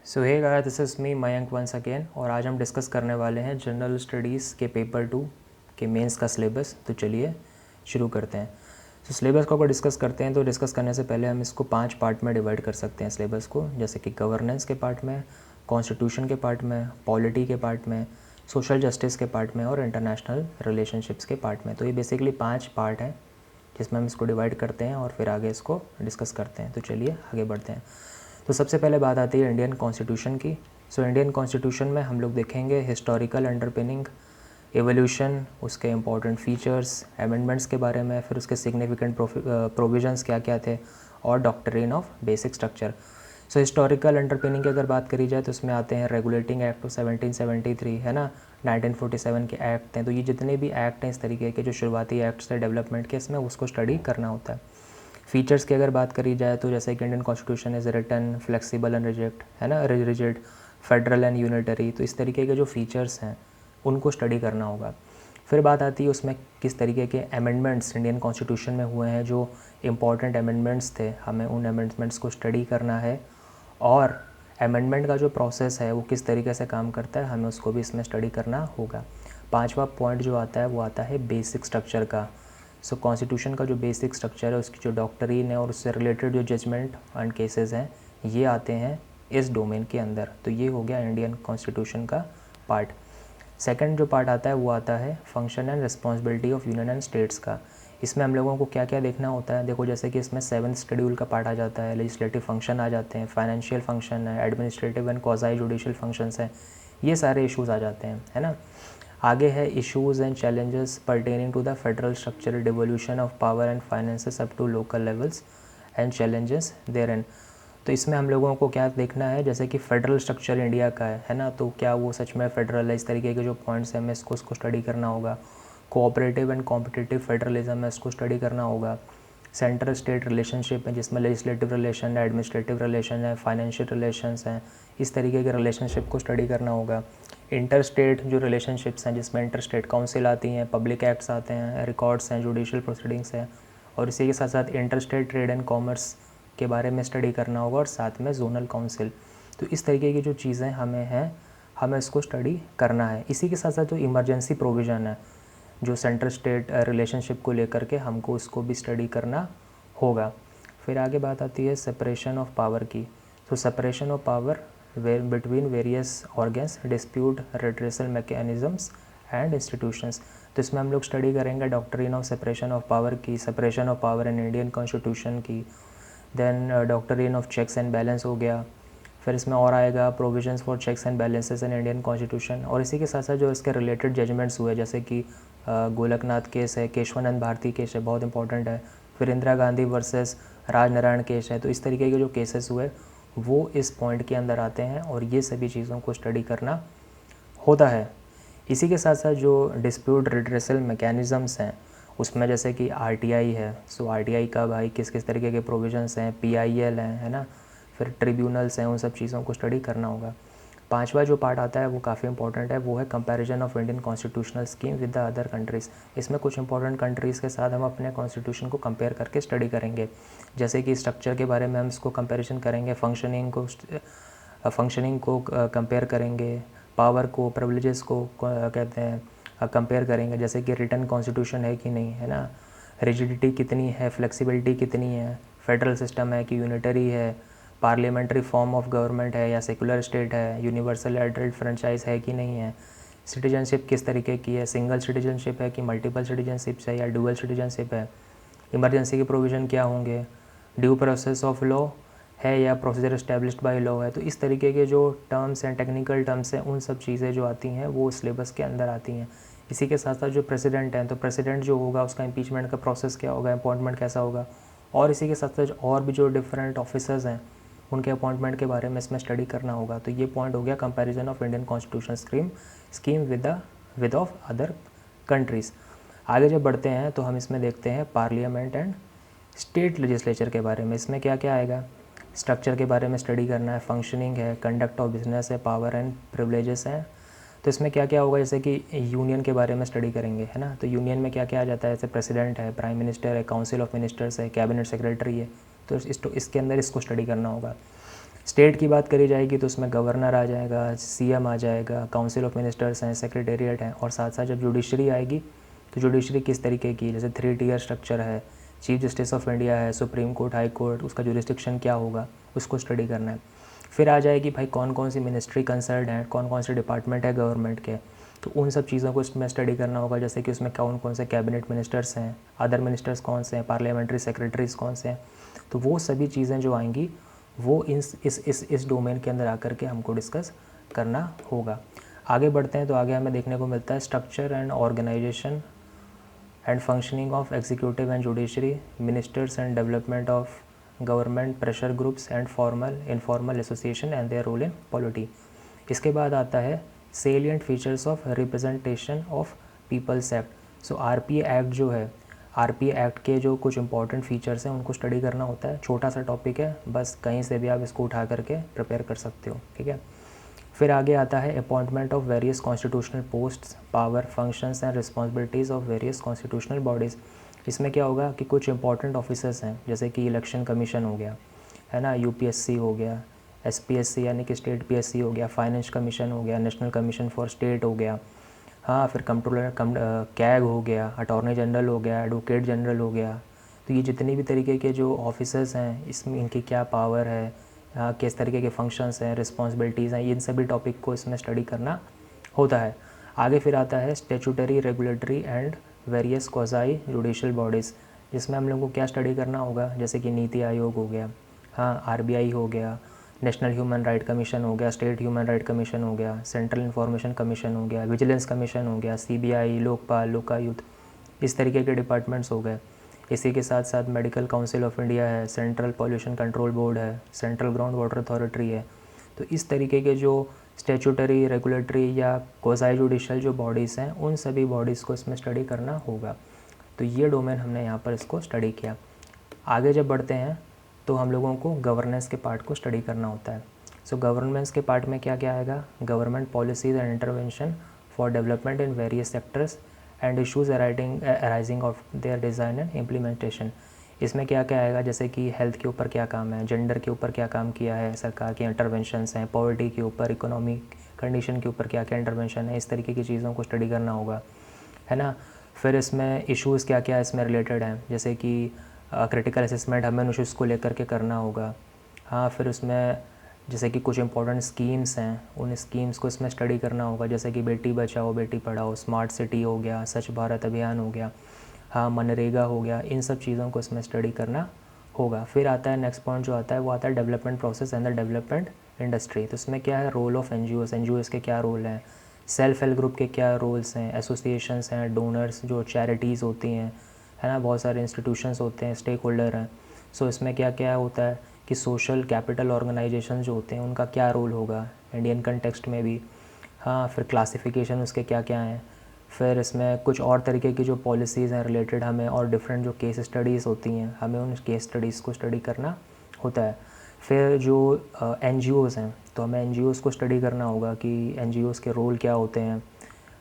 So hey guys, this is me Mayank once again. और आज हम डिस्कस करने वाले हैं जनरल स्टडीज़ के पेपर 2 के मेंस का सिलेबस। तो चलिए शुरू करते हैं। तो सिलेबस को अगर डिस्कस करते हैं तो डिस्कस करने से पहले हम इसको 5 पार्ट में डिवाइड कर सकते हैं सिलेबस को, जैसे कि गवर्नेंस के पार्ट में, कॉन्स्टिट्यूशन के पार्ट में, पॉलिटी के पार्ट में, सोशल जस्टिस के पार्ट में और इंटरनेशनल रिलेशनशिप्स के पार्ट में। तो ये बेसिकली 5 पार्ट हैं जिसमें हम इसको डिवाइड करते हैं और फिर आगे इसको डिस्कस करते हैं। तो चलिए आगे बढ़ते हैं। तो सबसे पहले बात आती है इंडियन कॉन्स्टिट्यूशन की। सो इंडियन कॉन्स्टिट्यूशन में हम लोग देखेंगे हिस्टोरिकल अंडरपिनिंग, एवोल्यूशन, उसके इंपॉर्टेंट फीचर्स, अमेंडमेंट्स के बारे में, फिर उसके सिग्निफिकेंट प्रोविजंस क्या क्या थे और doctrine of basic structure. So historical underpinning की अगर बात करी जाए तो उसमें आते हैं रेगुलेटिंग एक्ट ऑफ 1773, है ना, 1947 के एक्ट हैं। तो ये जितने भी एक्ट हैं इस तरीके के जो शुरुआती एक्ट्स थे डेवलपमेंट के, इसमें उसको स्टडी करना होता है। फीचर्स की अगर बात करी जाए तो जैसे कि Indian constitution is written, flexible and rigid, है ना, रिजिड, फेडरल एंड यूनिटरी। तो इस तरीके के जो फीचर्स हैं उनको स्टडी करना होगा। फिर बात आती है उसमें किस तरीके के अमेंडमेंट्स इंडियन कॉन्स्टिट्यूशन में हुए हैं, जो इम्पॉर्टेंट अमेंडमेंट्स थे, हमें उन अमेंडमेंट्स को स्टडी करना है। और अमेंडमेंट का जो प्रोसेस है वो किस तरीके से काम करता है, हमें उसको भी इसमें स्टडी करना होगा। पांचवा पॉइंट जो आता है वो आता है बेसिक स्ट्रक्चर का। सो कॉन्स्टिट्यूशन का जो बेसिक स्ट्रक्चर है, उसकी जो डॉक्ट्रिन है और उससे रिलेटेड जो जजमेंट एंड केसेस हैं, ये आते हैं इस डोमेन के अंदर। तो ये हो गया इंडियन कॉन्स्टिट्यूशन का पार्ट। सेकंड जो पार्ट आता है वो आता है function and responsibility of union and states का। इसमें हम लोगों को क्या क्या देखना होता है, देखो जैसे कि इसमें 7th शेड्यूल का पार्ट आ जाता है, लेजिस्लेटिव फंक्शन आ जाते हैं, फाइनेंशियल फंक्शन है, administrative and quasi judicial functions हैं, ये सारे इश्यूज़ आ जाते हैं, है ना। आगे है issues and challenges pertaining to the federal structural devolution of power and finances up to local levels and challenges there in. तो इसमें हम लोगों को क्या देखना है, जैसे कि फेडरल स्ट्रक्चर इंडिया का है ना, तो क्या वो सच में फेडरल है, इस तरीके के जो पॉइंट्स हैं हमें इसको स्टडी करना होगा। कोऑपरेटिव एंड कॉम्पिटिटिव फेडरलिज्म है, इसको स्टडी करना होगा। सेंट्रल स्टेट रिलेशनशिप है जिसमें लेजिस्लेटिव रिलेशन है, एडमिनिस्ट्रेटिव रिलेशन है, फाइनेंशियल रिलेशंस हैं, इस तरीके के रिलेशनशिप को स्टडी करना होगा। इंटर स्टेट जो रिलेशनशिप्स हैं जिसमें इंटर स्टेट काउंसिल आती हैं, पब्लिक एक्ट्स आते हैं, रिकॉर्ड्स हैं, जुडिशियल प्रोसीडिंग्स हैं, और इसी के साथ साथ inter state trade and commerce के बारे में स्टडी करना होगा, और साथ में जोनल काउंसिल। तो इस तरीके की जो चीज़ें हमें हैं, हमें इसको स्टडी करना है। इसी के साथ साथ जो इमरजेंसी प्रोविज़न है, जो सेंट्रल स्टेट रिलेशनशिप को लेकर के, हमको उसको भी स्टडी करना होगा। फिर आगे बात आती है सेपरेशन ऑफ पावर की। तो separation of power between various organs, dispute redressal mechanisms and institutions. तो इसमें हम लोग स्टडी करेंगे doctrine of separation of power की, separation of power in Indian constitution की, then doctrine of checks and balance हो गया। फिर इसमें और आएगा provisions for checks and balances in Indian constitution, और इसी के साथ साथ जो इसके रिलेटेड जजमेंट्स हुए, जैसे कि गोलकनाथ केस है, केशवानंद भारती केस है, बहुत इंपॉर्टेंट है। फिर इंदिरा गांधी वर्सेस राजनारायण केस है। तो इस तरीके के जो केसेस हुए वो इस पॉइंट के अंदर आते हैं, और ये सभी चीज़ों को स्टडी करना होता है। इसी के साथ साथ जो डिस्प्यूट रिड्रेसल मैकेनिज़म्स हैं उसमें जैसे कि आरटीआई है। सो आरटीआई का भाई किस किस तरीके के प्रोविजंस हैं, पीआईएल हैं, है ना, फिर ट्रिब्यूनल्स हैं, उन सब चीज़ों को स्टडी करना होगा। पांचवा जो पार्ट आता है वो काफ़ी इंपॉर्टेंट है, वो है comparison of Indian constitutional scheme with the other countries. इसमें कुछ इंपॉर्टेंट कंट्रीज़ के साथ हम अपने कॉन्स्टिट्यूशन को कंपेयर करके स्टडी करेंगे, जैसे कि स्ट्रक्चर के बारे में हम इसको कंपैरिजन करेंगे, फंक्शनिंग को कंपेयर करेंगे, पावर को, प्रिविलेजेस को कहते हैं कंपेयर करेंगे, जैसे कि रिटन कॉन्स्टिट्यूशन है कि नहीं, है ना, रिजिडिटी कितनी है, फ्लेक्सिबिलिटी कितनी है, फेडरल सिस्टम है कि यूनिटरी है, पार्लियामेंट्री फॉर्म ऑफ गवर्नमेंट है या सेकुलर स्टेट है, यूनिवर्सल एडल्ट फ्रेंचाइज है कि नहीं है, सिटीजनशिप किस तरीके की है, सिंगल सिटीजनशिप है कि मल्टीपल सिटीजनशिप है या डुअल सिटीजनशिप है, इमरजेंसी के प्रोविज़न क्या होंगे, ड्यू प्रोसेस ऑफ लॉ है या प्रोसीजर इस्टेब्लिश्ड बाय लॉ है। तो इस तरीके के जो टर्म्स हैं, टेक्निकल टर्म्स हैं, उन सब चीज़ें जो आती हैं वो सिलेबस के अंदर आती हैं। इसी के साथ साथ जो प्रेसिडेंट हैं, तो प्रेसिडेंट जो होगा उसका इम्पीचमेंट का प्रोसेस क्या होगा, अपॉइंटमेंट कैसा होगा, और इसी के साथ साथ और भी जो डिफरेंट ऑफिसर्स हैं उनके अपॉइंटमेंट के बारे में इसमें स्टडी करना होगा। तो ये पॉइंट हो गया comparison of Indian constitution scheme with of other countries. आगे जब बढ़ते हैं तो हम इसमें देखते हैं पार्लियामेंट एंड स्टेट लेजिस्लेचर के बारे में। इसमें क्या क्या आएगा, स्ट्रक्चर के बारे में स्टडी करना है, फंक्शनिंग है, कंडक्ट ऑफ बिजनेस है, पावर एंड प्रिविलेजेस हैं। तो इसमें क्या क्या होगा, जैसे कि यूनियन के बारे में स्टडी करेंगे, है ना। तो यूनियन में क्या क्या आ जाता है, जैसे प्रेसिडेंट है, प्राइम मिनिस्टर है, काउंसिल ऑफ मिनिस्टर्स है, कैबिनेट सेक्रेटरी है। तो इसके अंदर इसको स्टडी करना होगा। स्टेट की बात करी जाएगी तो उसमें गवर्नर आ जाएगा, सीएम आ जाएगा, काउंसिल ऑफ मिनिस्टर्स हैं, सेक्रेटेरिएट हैं, और साथ साथ जब जुडिशरी आएगी तो जुडिशरी किस तरीके की, जैसे 3 टियर स्ट्रक्चर है, चीफ जस्टिस ऑफ इंडिया है, सुप्रीम कोर्ट, हाई कोर्ट, उसका जुरिस्डिक्शन क्या होगा उसको स्टडी करना है। फिर आ जाएगी भाई कौन कौन सी मिनिस्ट्री कंसर्न है, कौन कौन से डिपार्टमेंट है गवर्नमेंट के, तो उन सब चीज़ों को इसमें स्टडी करना होगा, जैसे कि उसमें कौन कौन से कैबिनेट मिनिस्टर्स हैं, अदर मिनिस्टर्स कौन से हैं, पार्लियामेंट्री सेक्रेटरीज कौन से हैं, तो वो सभी चीज़ें जो आएंगी वो इस डोमेन के अंदर आकर के हमको डिस्कस करना होगा। आगे बढ़ते हैं तो आगे हमें देखने को मिलता है structure and organisation and functioning of executive and judiciary, ministers and development of government, pressure groups and formal informal association and their role in polity. इसके बाद आता है salient features of representation of peoples act. So RPA act जो है, RPA act के जो कुछ important features हैं उनको स्टडी करना होता है। छोटा सा टॉपिक है, बस कहीं से भी आप इसको उठा करके प्रिपेयर कर सकते हो, ठीक है। फिर आगे आता है appointment of various constitutional posts, power, functions and responsibilities of various constitutional bodies. इसमें क्या होगा कि कुछ इंपॉर्टेंट ऑफिसर्स हैं, जैसे कि इलेक्शन कमीशन हो गया, है ना, यूपीएससी हो गया, एसपीएससी यानी कि स्टेट पीएससी हो गया, फाइनेंस कमीशन हो गया, नेशनल कमीशन फॉर स्टेट हो गया, हाँ, फिर कंट्रोलर कैग हो गया, अटॉर्नी जनरल हो गया, एडवोकेट जनरल हो गया। तो ये जितनी भी तरीके के जो ऑफिसर्स हैं इसमें इनकी क्या पावर है, किस तरीके के फंक्शंस हैं, रिस्पॉन्सिबिलिटीज़ हैं, इन सभी टॉपिक को इसमें स्टडी करना होता है। आगे फिर आता है statutory, regulatory and various quasi judicial bodies, जिसमें हम लोगों को क्या स्टडी करना होगा, जैसे कि नीति आयोग हो गया, हाँ, आरबीआई हो गया, नेशनल ह्यूमन राइट कमीशन हो गया, स्टेट ह्यूमन राइट कमीशन हो गया, सेंट्रल इंफॉर्मेशन कमीशन हो गया, विजिलेंस कमीशन हो गया, सीबीआई, लोकपाल, लोकायुक्त, इस तरीके के डिपार्टमेंट्स हो गए। इसी के साथ साथ मेडिकल काउंसिल ऑफ इंडिया है, सेंट्रल पॉल्यूशन कंट्रोल बोर्ड है, सेंट्रल ग्राउंड वाटर अथॉरिटी है। तो इस तरीके के जो स्टेचुटरी, रेगुलेटरी या क्वाज़ाई जुडिशियल जो बॉडीज़ हैं उन सभी बॉडीज़ को इसमें स्टडी करना होगा। तो ये डोमेन हमने यहाँ पर इसको स्टडी किया। आगे जब बढ़ते हैं तो हम लोगों को गवर्नेंस के पार्ट को स्टडी करना होता है। सो गवर्नेंस के पार्ट में क्या क्या आएगा, government policies and intervention for development in various sectors and issues arising of their design and implementation. इसमें क्या क्या आएगा, जैसे कि हेल्थ के ऊपर क्या काम है, जेंडर के ऊपर क्या काम किया है सरकार के इंटरवेंशंस हैं, पॉवर्टी के ऊपर, इकोनॉमिक कंडीशन के ऊपर क्या क्या इंटरवेंशन है, इस तरीके की चीज़ों को स्टडी करना होगा, है ना। फिर इसमें इश्यूज़ क्या क्या इसमें रिलेटेड हैं, जैसे कि क्रिटिकल असेसमेंट हमें उन इशूज़ को लेकर के करना होगा। हाँ, फिर उसमें जैसे कि कुछ इंपॉर्टेंट स्कीम्स हैं उन स्कीम्स को इसमें स्टडी करना होगा, जैसे कि बेटी बचाओ बेटी पढ़ाओ, स्मार्ट सिटी हो गया, स्वच्छ भारत अभियान हो गया, हाँ, मनरेगा हो गया, इन सब चीज़ों को इसमें स्टडी करना होगा। फिर आता है नेक्स्ट पॉइंट जो आता है वो आता है development process and the development industry. तो इसमें क्या है, रोल ऑफ एनजीओज़ के क्या रोल हैं, सेल्फ हेल्प ग्रुप के क्या रोल्स हैं, एसोसिएशंस हैं, डोनर्स जो चैरिटीज़ होती हैं, है ना, बहुत सारे इंस्टीट्यूशंस होते हैं, स्टेक होल्डर हैं। सो इसमें क्या क्या होता है कि सोशल कैपिटल ऑर्गेनाइजेशन जो होते हैं उनका क्या रोल होगा इंडियन कंटेक्स्ट में भी, हाँ, फिर क्लासिफिकेशन उसके क्या क्या हैं। फिर इसमें कुछ और तरीके की जो पॉलिसीज़ हैं रिलेटेड हमें, और डिफरेंट जो केस स्टडीज़ होती हैं हमें उन केस स्टडीज़ को स्टडी करना होता है। फिर जो एनजीओज़ हैं तो हमें एनजीओज़ को स्टडी करना होगा कि एनजीओज़ के रोल क्या होते हैं।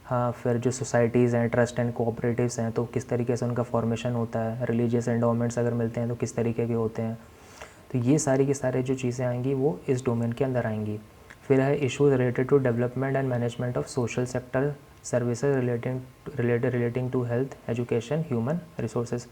हाँ, फिर जो सोसाइटीज़ हैं, ट्रस्ट एंड कोऑपरेटिव्स हैं, तो किस तरीके से उनका फॉर्मेशन होता है, रिलीजियस एंडोमेंट्स अगर मिलते हैं तो किस तरीके के होते हैं। तो ये सारी की सारी जो चीज़ें आएंगी वो इस डोमेन के अंदर आएंगी। फिर है issues related to development and management of social sector services relating to health, education, human resources.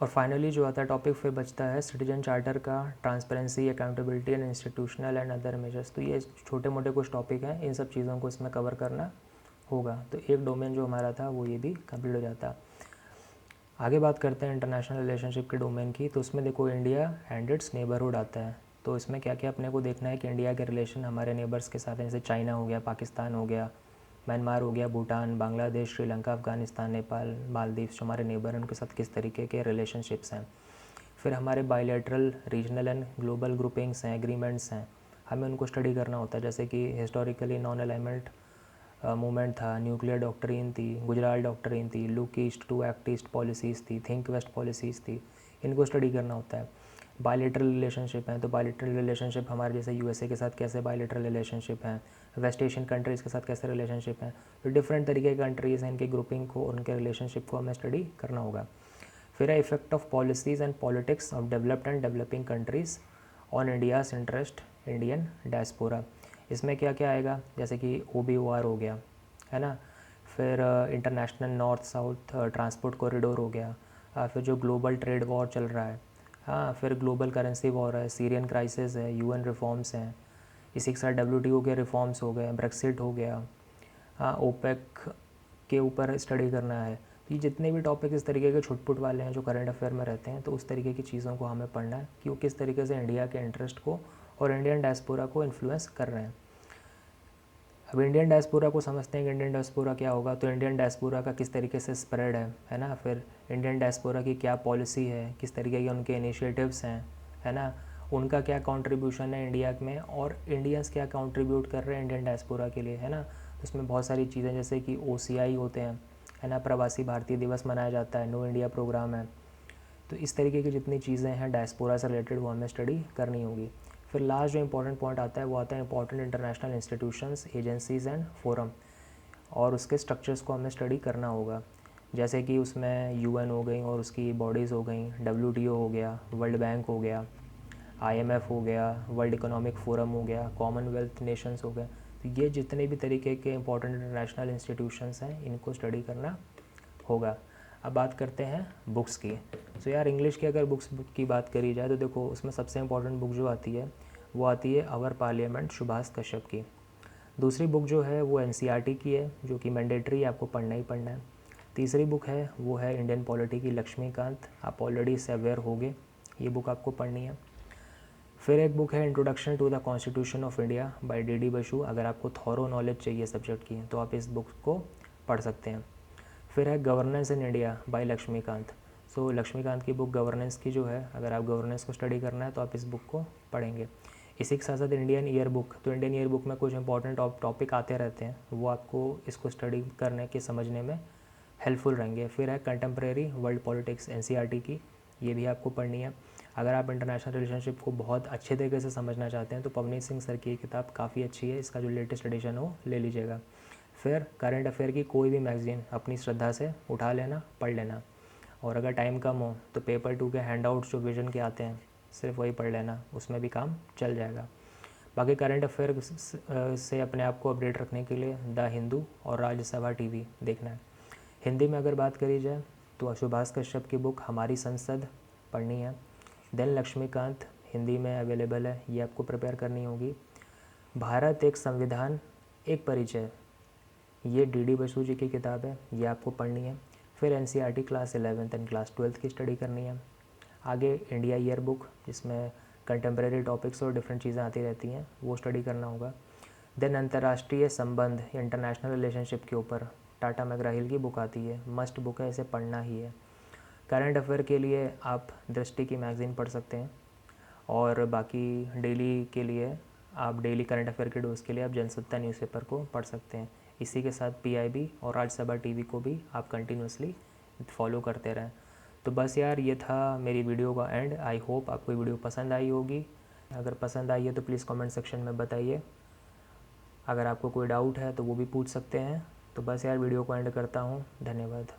और फाइनली जो आता है टॉपिक फिर बचता है सिटीजन चार्टर का, transparency, accountability and institutional and other measures. तो ये छोटे मोटे कुछ टॉपिक हैं, इन सब चीज़ों को इसमें कवर करना होगा। तो एक डोमेन जो हमारा था वो ये भी कंप्लीट हो जाता। आगे बात करते हैं इंटरनेशनल रिलेशनशिप के डोमेन की। तो उसमें देखो इंडिया एंड इट्स नेबरहुड आता है। तो इसमें क्या क्या अपने को देखना है कि इंडिया के रिलेशन हमारे नेबर्स के साथ हैं, जैसे चाइना हो गया, पाकिस्तान हो गया, म्यांमार हो गया, भूटान, बांग्लादेश, श्रीलंका, अफगानिस्तान, नेपाल, मालदीव्स जो हमारे नेबर हैं उनके साथ किस तरीके के रिलेशनशिप्स हैं। फिर हमारे bilateral, regional and global groupings हैं, एग्रीमेंट्स हैं, हमें उनको स्टडी करना होता है, जैसे कि हिस्टोरिकली नॉन अलाइनमेंट मूवमेंट था, न्यूक्लियर डॉक्ट्रिन थी, गुजराल डॉक्ट्रिन थी, look east to act east policies थी, थिंक वेस्ट पॉलिसीज़ थी, इनको स्टडी करना होता है। बायलैटरल रिलेशनशिप हैं तो बायलैटरल रिलेशनशिप हमारे जैसे यूएसए के साथ कैसे बायलैटरल रिलेशनशिप हैं, वेस्ट एशियन कंट्रीज़ के साथ कैसे रिलेशनशिप हैं। तो डिफरेंट तरीके के कंट्रीज़ हैं, इनकी ग्रुपिंग को, उनके रिलेशनशिप को हमें स्टडी करना होगा। फिर है effect of policies and politics of developed and developing countries on India's interest Indian diaspora. इसमें क्या क्या आएगा, जैसे कि OBOR हो गया, है ना, फिर international north south transport corridor हो गया, फिर जो ग्लोबल ट्रेड वॉर चल रहा है, हाँ, फिर ग्लोबल करेंसी वॉर है, सीरियन क्राइसिस है, UN रिफॉर्म्स हैं, इसी के साथ WTO के रिफॉर्म्स हो गए, ब्रेक्सिट हो गया, हाँ, OPEC के ऊपर स्टडी करना है। तो ये जितने भी टॉपिक इस तरीके के छुटपुट वाले हैं जो करंट अफेयर में रहते हैं, तो उस तरीके की चीज़ों को हमें पढ़ना है कि वो किस तरीके से इंडिया के इंटरेस्ट को और इंडियन डायस्पोरा को इन्फ्लुएंस कर रहे हैं। अब इंडियन डायस्पोरा को समझते हैं कि इंडियन डायस्पोरा क्या होगा, तो इंडियन डायस्पोरा का किस तरीके से स्प्रेड है ना, फिर इंडियन डायस्पोरा की क्या पॉलिसी है, किस तरीके के उनके इनिशिएटिव्स हैं, है ना, उनका क्या कंट्रीब्यूशन है इंडिया में, और इंडियंस क्या कंट्रीब्यूट कर रहे हैं इंडियन डायस्पोरा के लिए, है ना। तो उसमें बहुत सारी चीज़ें जैसे कि OCI होते हैं, है ना, प्रवासी भारतीय दिवस मनाया जाता है, नो इंडिया प्रोग्राम है। तो इस तरीके की जितनी चीज़ें हैं डायस्पोरा से रिलेटेड वो हमें स्टडी करनी होगी। फिर लास्ट जो इंपॉर्टेंट पॉइंट आता है वो आता है important international institutions, agencies and forum, और उसके स्ट्रक्चर्स को हमें स्टडी करना होगा। जैसे कि उसमें UN हो गई और उसकी बॉडीज़ हो गई, WTO हो गया, वर्ल्ड बैंक हो गया, IMF हो गया, वर्ल्ड इकोनॉमिक फोरम हो गया, कॉमनवेल्थ नेशंस हो गए। तो ये जितने भी तरीके के इंपॉर्टेंट इंटरनेशनल इंस्टीट्यूशंस हैं इनको स्टडी करना होगा। अब बात करते हैं बुक्स की। सो यार इंग्लिश की अगर बुक्स की बात करी जाए तो देखो उसमें सबसे इंपॉर्टेंट बुक जो आती है वो आती है आवर पार्लियामेंट सुभाष कश्यप की। दूसरी बुक जो है वो NCERT की है जो कि मैंडेटरी आपको पढ़ना ही पढ़ना है। तीसरी बुक है वो है इंडियन पॉलिटी की लक्ष्मीकांत, आप ऑलरेडी इससे अवेयर होंगे, ये बुक आपको पढ़नी है। फिर एक बुक है introduction to the constitution of India by DD Basu, अगर आपको थॉरो नॉलेज चाहिए सब्जेक्ट की तो आप इस बुक को पढ़ सकते हैं। फिर है governance in India by Laxmikanth. So Laxmikanth की बुक गवर्नेंस की जो है, अगर आप गवर्नेंस को स्टडी करना है तो आप इस बुक को पढ़ेंगे। इसी के साथ साथ इंडियन ईयर बुक, तो इंडियन ईयर बुक में कुछ इंपॉर्टेंट टॉपिक आते रहते हैं, वो आपको इसको स्टडी करने के समझने में हेल्पफुल रहेंगे। फिर है कंटेम्प्रेरी वर्ल्ड पॉलिटिक्स NCERT की, ये भी आपको पढ़नी है। अगर आप इंटरनेशनल रिलेशनशिप को बहुत अच्छे तरीके से समझना चाहते हैं तो पवनीत सिंह सर की किताब काफ़ी अच्छी है, इसका जो लेटेस्ट एडिशन हो ले लीजिएगा। फिर करंट अफेयर की कोई भी मैगज़ीन अपनी श्रद्धा से उठा लेना, पढ़ लेना, और अगर टाइम कम हो तो पेपर 2 के हैंडआउट्स जो विजन के आते हैं सिर्फ वही पढ़ लेना, उसमें भी काम चल जाएगा। बाकी करंट अफेयर से अपने आप को अपडेट रखने के लिए द हिंदू और राज्यसभा TV देखना है। हिंदी में अगर बात करी जाए तो सुभाष कश्यप की बुक हमारी संसद पढ़नी है। देन लक्ष्मीकांत हिंदी में अवेलेबल है, ये आपको प्रिपेयर करनी होगी। भारत एक संविधान एक परिचय, ये DD बसु जी की किताब है, ये आपको पढ़नी है। फिर NCERT class 11th and class 12th की स्टडी करनी है। आगे इंडिया ईयर बुक जिसमें कंटेम्प्रेरी टॉपिक्स और डिफरेंट चीज़ें आती रहती हैं, वो स्टडी करना होगा। देन अंतर्राष्ट्रीय संबंध, इंटरनेशनल रिलेशनशिप के ऊपर टाटा मैकग्रा-हिल की बुक आती है, मस्ट बुक है, इसे पढ़ना ही है। करंट अफेयर के लिए आप दृष्टि की मैगज़ीन पढ़ सकते हैं, और बाकी डेली के लिए आप डेली करंट अफेयर के डोज के लिए आप जनसत्ता न्यूज़पेपर को पढ़ सकते हैं। इसी के साथ PIB और राज्यसभा TV को भी आप कंटिन्यूसली फॉलो करते रहें। तो बस यार ये था मेरी वीडियो का एंड। आई होप आपको वीडियो पसंद आई होगी। अगर पसंद आई है तो प्लीज़ कमेंट सेक्शन में बताइए। अगर आपको कोई डाउट है तो वो भी पूछ सकते हैं। तो बस यार वीडियो को एंड करता हूँ। धन्यवाद।